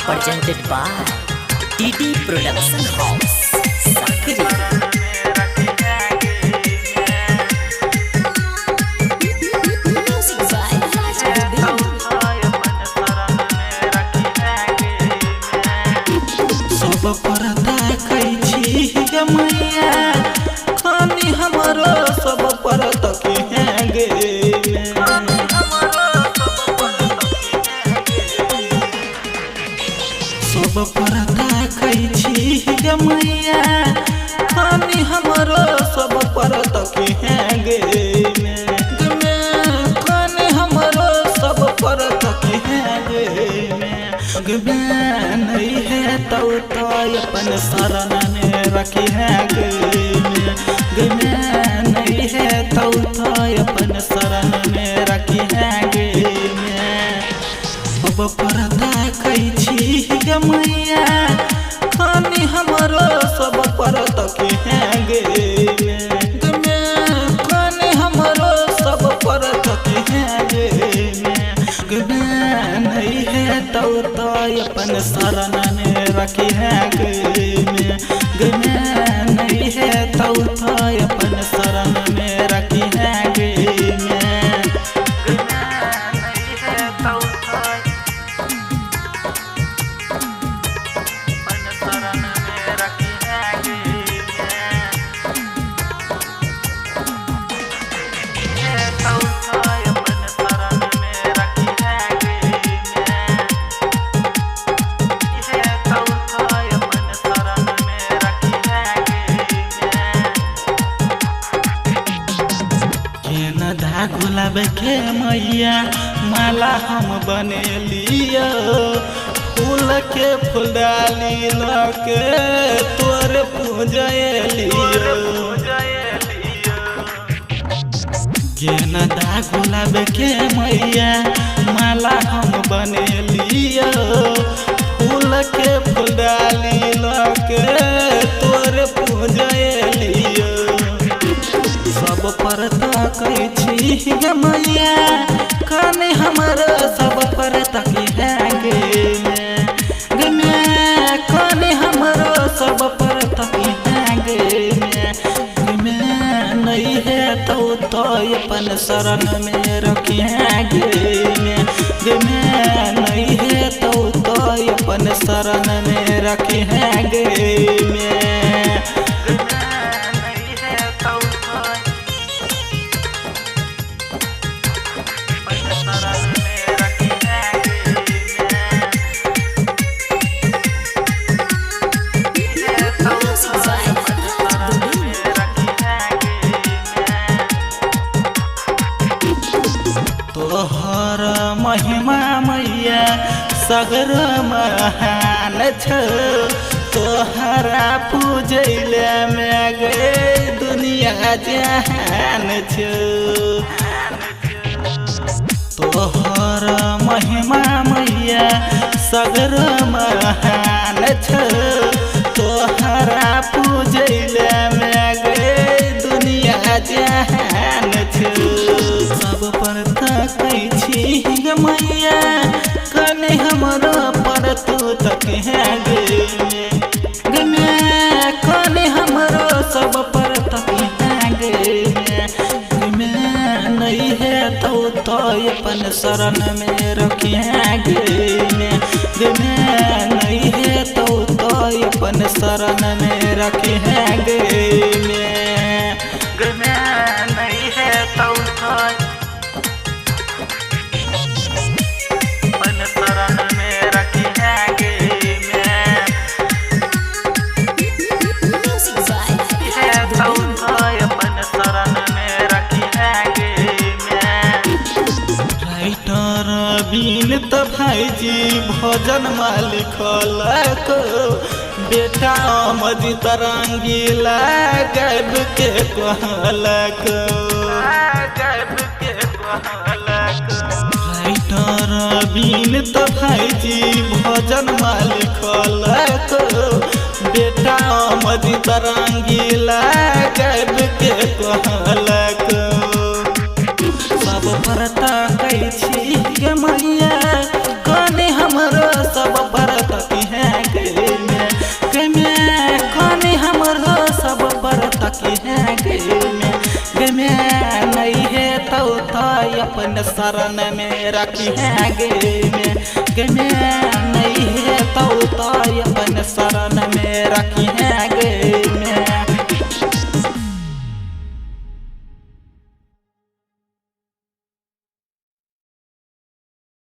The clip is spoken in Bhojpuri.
presented by TD Production House, Sakri. मैया खानी हमारा सब पर तकी हैं गे सब पर देखै छी गे मैया खानी हमारा सब पर तकी हैं गे खानी हमारा सब पर तकी हैं गे नहीं है तो अपन शरण में रखी है गे नहीं है तो अपन शरण में रखी है गे अब पर देखै छी गे मैया खानी हमारा सब पर तकी है गे खानी हमारा सब पर तकी है गे नहीं है तो अपन शरण में रखी है गे नहीं है तो अपन शरण में रखी है गे गुलाब के मैया माला हम बनेलियो फूल के फुलडाली लके तोर पूजलियो गेंदा गुलाब के मैया माला हम बनेलियो फूल के फुलडाली लके तोर पूजलियो सब पर तकै छी गे मैया खाने हमारा सब पर तकी है गे खाने हमारा सब पर तकी है गे नहीं है तो अपन शरण में रखी है गे नहीं है तो अपन शरण में रखी है गे तोहर महिमा मैया सगर महान छ तोहरा पूजैले में गे दुनिया जहान छ तोहर महिमा मैया सगर महान छ तोहरा पूजैले में गे दुनिया जहान छ सब पर तकै छी गे मैया कने हमारा पर तू तक है गे कने हमारा सब पर तक है गे नहीं है तो अपन शरण में रखी है गे नहीं है तो अपन शरण में रखी है गे नहीं है तो बीनत भाईजी भजन मालिक लक बेटा अमजित रंगीला गायब के कहलक राइटर बीनत भाईजी भजन मालिक लक बेटा अमजित रंगीला गायब के कहलक सब पर तकै छी गे मैया कने हमारा सब पर शरण में रखी है गे में नहीं है तो अपन शरण में रखी है